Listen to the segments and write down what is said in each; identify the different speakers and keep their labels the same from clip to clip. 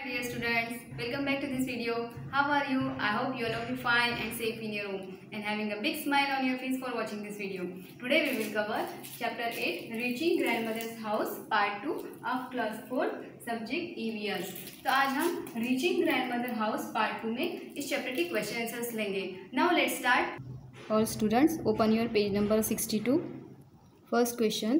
Speaker 1: dear students, welcome back to this video. How are you? I hope you all are fine and safe in your home and having a big smile on your face for watching this video. Today we will cover chapter 8 Reaching Grandmother's House part 2 of class 4 subject EVS. तो आज हम Reaching Grandmother House part 2 में इस chapter के question answers लेंगे. Now let's start. All students open your page number 62. First question.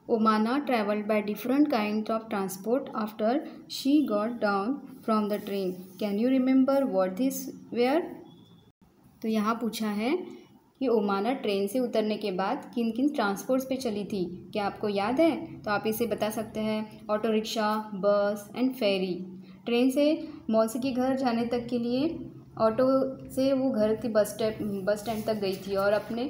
Speaker 1: Omana travelled by different kinds of transport after she got down from the train. Can you remember what these were? तो यहाँ पूछा है कि ओमाना train से उतरने के बाद किन किन ट्रांसपोर्ट्स पे चली थी. क्या आपको याद है? तो आप इसे बता सकते हैं. ऑटो रिक्शा, बस एंड फेरी. ट्रेन से मौसी के घर जाने तक के लिए ऑटो से वो घर के बस स्टैंड तक गई थी और अपने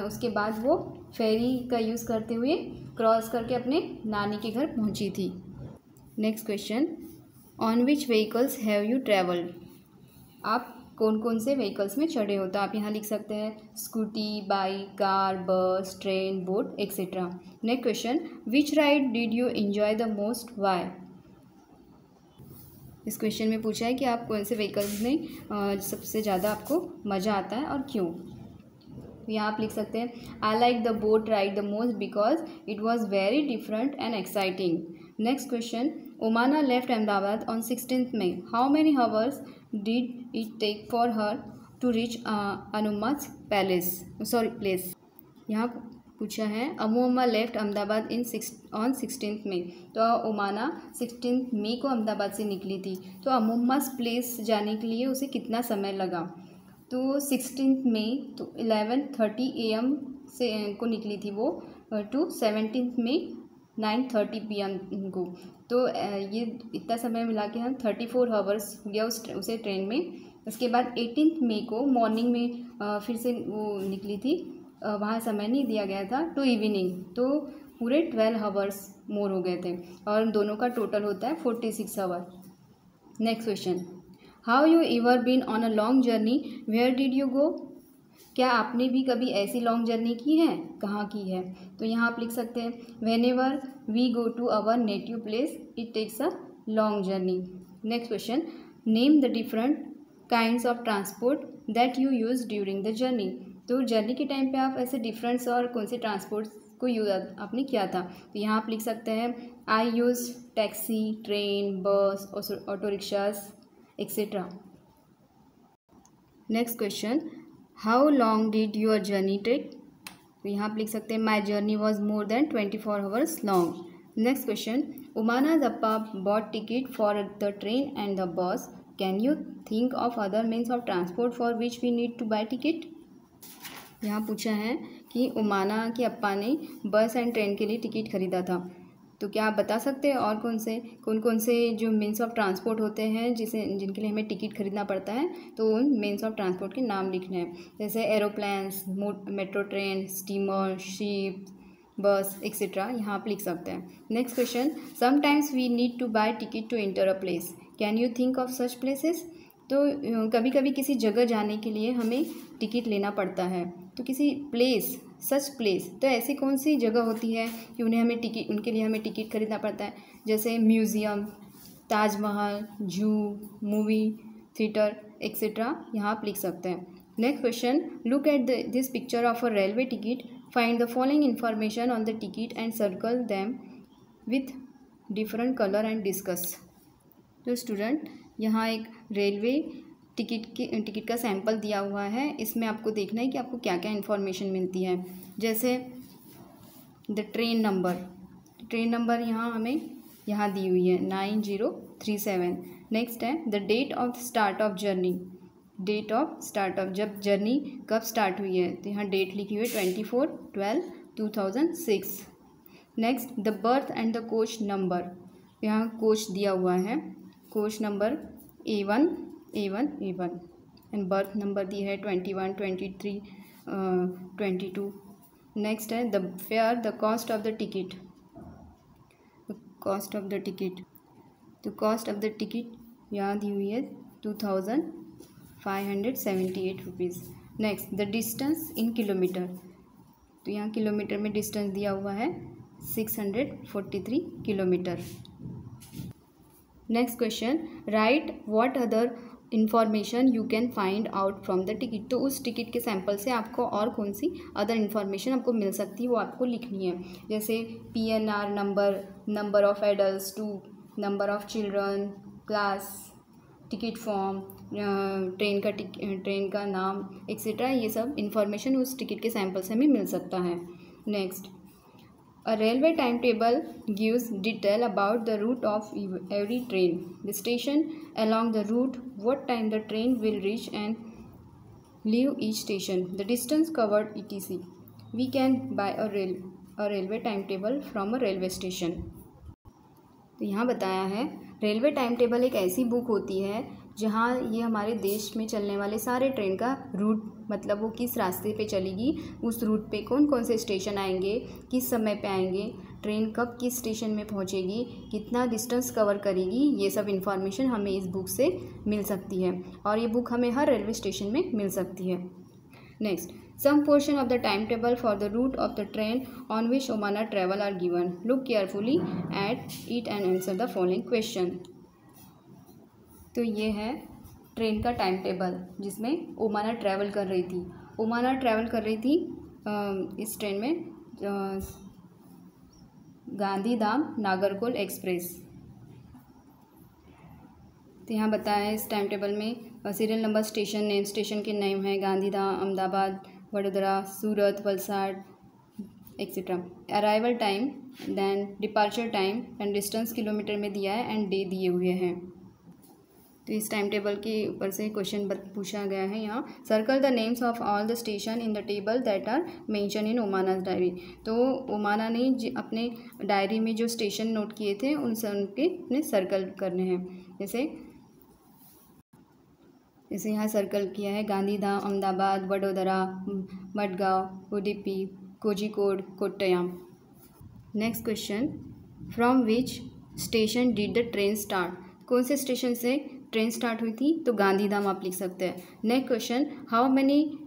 Speaker 1: उसके बाद वो फेरी का यूज़ करते हुए क्रॉस करके अपने नानी के घर पहुंची थी. Next question. On which vehicles have you travelled? आप कौन कौन से व्हीकल्स में चढ़े हो? तो आप यहाँ लिख सकते हैं scooty, bike, car, bus, train, boat etcetera. Next question. Which ride did you enjoy the most? Why? इस क्वेश्चन में पूछा है कि आप कौन से व्हीकल्स में सबसे ज़्यादा आपको मज़ा आता है और क्यों. यहाँ आप लिख सकते हैं I like the boat ride the most because it was very different and exciting. Next question. Omana left Ahmedabad on 16 May. How many hours did it take for her to reach अनुम्मा's प्लेस. यहाँ पूछा है अमोमा लेफ्ट अहमदाबाद ऑन 16 May. तो ओमाना 16 मई को अहमदाबाद से निकली थी. तो अमोमा's प्लेस जाने के लिए उसे कितना समय लगा? तो 16 मई तो 11:30 AM से को निकली थी वो टू 17 मई 9:30 PM को. तो ये इतना समय मिला के हम 34 आवर्स हो गया उसे ट्रेन में. उसके बाद 18 मई को मॉर्निंग में फिर से वो निकली थी. वहाँ समय नहीं दिया गया था टू इवनिंग. तो पूरे 12 आवर्स मोर हो गए थे और दोनों का टोटल होता है 46 hour. Next question. How you ever been on a long journey? Where did you go? क्या आपने भी कभी ऐसी लॉन्ग जर्नी की है? कहाँ की है? तो यहाँ आप लिख सकते हैं whenever we go to our native place it takes a long journey. Next question. Name the different kinds of transport that you use during the journey. तो जर्नी के टाइम पे आप ऐसे डिफरेंट्स और कौन से ट्रांसपोर्ट को यूज आपने किया था? तो यहाँ आप लिख सकते हैं I use taxi, train, bus, auto rickshaws etcetera. Next question. How long did your journey take? तो यहाँ आप लिख सकते हैं my journey was more than 24 hours long. Next question. उमाना's appa bought ticket for the train and the bus. Can you think of other means of transport for which we need to buy ticket? यहाँ पूछा है कि उमाना के अप्पा ने बस and train के लिए टिकट खरीदा था. तो क्या आप बता सकते हैं और कौन कौन से जो मीन्स ऑफ ट्रांसपोर्ट होते हैं जिनके लिए हमें टिकट खरीदना पड़ता है? तो उन मीन्स ऑफ ट्रांसपोर्ट के नाम लिखने हैं. जैसे aeroplanes, metro train, steamer, ship, bus etcetera. यहाँ आप लिख सकते हैं. Next question. Sometimes we need to buy ticket to enter a place. Can you think of such places? तो कभी कभी किसी जगह जाने के लिए हमें टिकट लेना पड़ता है. तो किसी प्लेस, सच प्लेस, तो ऐसी कौन सी जगह होती है कि उनके लिए हमें टिकट खरीदना पड़ता है? जैसे म्यूज़ियम, ताजमहल, जू, मूवी थिएटर एक्सेट्रा. यहाँ आप लिख सकते हैं. Next question. Look at this picture of a railway ticket. Find the following information on the ticket and circle them with different colour and discuss. तो स्टूडेंट यहाँ एक रेलवे टिकट का sample दिया हुआ है. इसमें आपको देखना है कि आपको क्या क्या इन्फॉर्मेशन मिलती है. जैसे द ट्रेन नंबर यहाँ हमें यहाँ दी हुई है 9037. नेक्स्ट है the date of start of journey. जब जर्नी कब स्टार्ट हुई है तो यहाँ डेट लिखी हुई है 24/12/2006. Next the berth and the coach number. यहाँ कोच दिया हुआ है. Coach number A1 and berth number दी है 21, 23, 22. नेक्स्ट है the fare, the cost of the ticket. तो कॉस्ट ऑफ द टिकट यहाँ दी हुई है 2578 rupees. Next the distance in kilometre. तो यहाँ किलोमीटर में डिस्टेंस दिया हुआ है 643 kilometre. Next question, right what other information you can find out from the ticket. तो उस टिकट के सैंपल से आपको और कौन सी अदर इन्फॉर्मेशन आपको मिल सकती है वो आपको लिखनी है। जैसे PNR number, number of adult to number of children, class, ticket form, train का नाम एक्सेट्रा, ये सब इन्फॉर्मेशन उस टिकट के सैंपल से हमें मिल सकता है। Next, a railway timetable gives detail about the route of every train, the station along the route, what time the train will reach and leave each station, the distance covered, etc. We can buy a railway timetable from a railway station. तो यहाँ बताया है railway time table एक ऐसी book होती है जहाँ ये हमारे देश में चलने वाले सारे ट्रेन का रूट, मतलब वो किस रास्ते पे चलेगी, उस रूट पे कौन कौन से स्टेशन आएंगे, किस समय पे आएंगे, ट्रेन कब किस स्टेशन में पहुँचेगी, कितना डिस्टेंस कवर करेगी, ये सब इन्फॉर्मेशन हमें इस बुक से मिल सकती है और ये बुक हमें हर रेलवे स्टेशन में मिल सकती है। Next, some portion of the timetable for the route of the train on which Omanah travel are given. Look carefully at it and answer the following question. तो ये है ट्रेन का time table जिसमें ओमाना travel कर रही थी। ओमाना travel कर रही थी इस ट्रेन में गांधीधाम नागरकोल एक्सप्रेस। तो यहाँ बताया है इस टाइम टेबल में serial number, station name, station के नेम है Gandhidham, Ahmedabad, Vadodara, Surat, Valsad etcetera. Arrival time, then departure time and distance kilometre में दिया है एंड डे दिए हुए हैं। तो इस टाइम टेबल के ऊपर से क्वेश्चन पूछा गया है यहाँ, circle the names of all the station in the table that are mention in Omana's diary. तो ओमाना ने अपने डायरी में जो स्टेशन नोट किए थे उनसे उनके अपने सर्कल करने हैं। जैसे यहाँ सर्कल किया है Gandhidham, Ahmedabad, Vadodara, Madgaon, Udupi, Kozhikode, Kottayam. Next question, from which station did the train start. कौन से स्टेशन से ट्रेन स्टार्ट हुई थी, तो गांधीधाम आप लिख सकते हैं। Next question, how many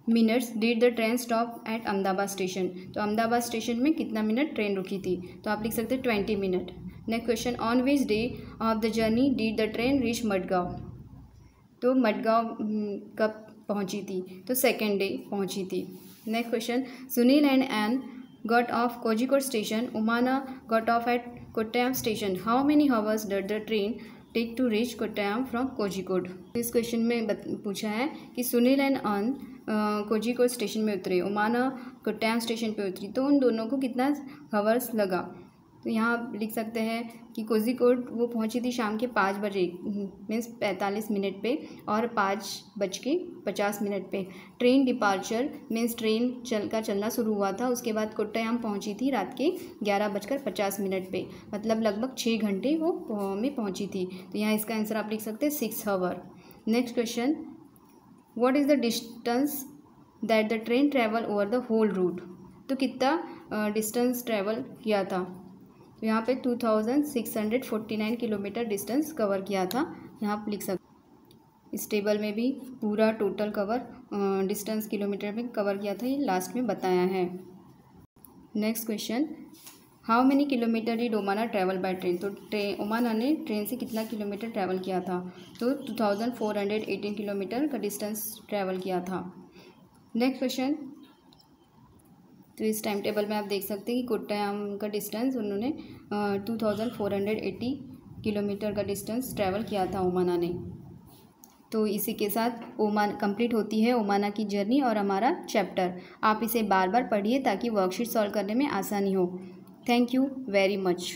Speaker 1: minutes did the train stop at Ahmedabad station. तो अहमदाबाद स्टेशन में कितना मिनट ट्रेन रुकी थी, तो आप लिख सकते हैं 20 minute. Next question, on which day of the journey did the train reach Madgaon. तो मडगांव कब पहुंची थी, तो सेकेंड डे पहुंची थी। Next question, Sunil and Ann got off Kozhikode station, Omana got off at Kottayam station, how many hours did the train take to reach Kottayam from Kozhikode. इस question में पूछा है कि Sunil and Ann Kozhikode station में उतरे, ओमाना कोट्टयम स्टेशन पे उतरी, तो उन दोनों को कितना हावर्स लगा। तो यहाँ लिख सकते हैं कि कोझिकोड वो पहुँची थी शाम के 5 बजे मीन्स 45 मिनट पे और 5:50 पे। ट्रेन डिपार्चर मीन्स ट्रेन चलना शुरू हुआ था, उसके बाद कोट्टयम पहुँची थी रात के 11:50 पे, मतलब लगभग 6 घंटे वो में पहुँची थी। तो यहाँ इसका आंसर आप लिख सकते हैं 6 hour. Next question, what is the distance that the train travel over the whole route. तो कितना डिस्टेंस ट्रैवल किया था, तो यहाँ पे 2649 किलोमीटर डिस्टेंस कवर किया था। यहाँ आप लिख सकते, इस टेबल में भी पूरा टोटल कवर डिस्टेंस किलोमीटर में कवर किया था, ये लास्ट में बताया है। Next question, how many kilometre did Omana travel by train. तो ओमाना ने ट्रेन से कितना किलोमीटर ट्रैवल किया था, तो 2418 किलोमीटर का डिस्टेंस ट्रैवल किया था। नेक्स्ट क्वेश्चन, तो इस टाइम टेबल में आप देख सकते हैं कि कोट्टयम का डिस्टेंस उन्होंने 2480 किलोमीटर का डिस्टेंस ट्रैवल किया था ओमाना ने। तो इसी के साथ ओमान कंप्लीट होती है ओमाना की जर्नी और हमारा चैप्टर। आप इसे बार बार पढ़िए ताकि वर्कशीट सॉल्व करने में आसानी हो। Thank you very much.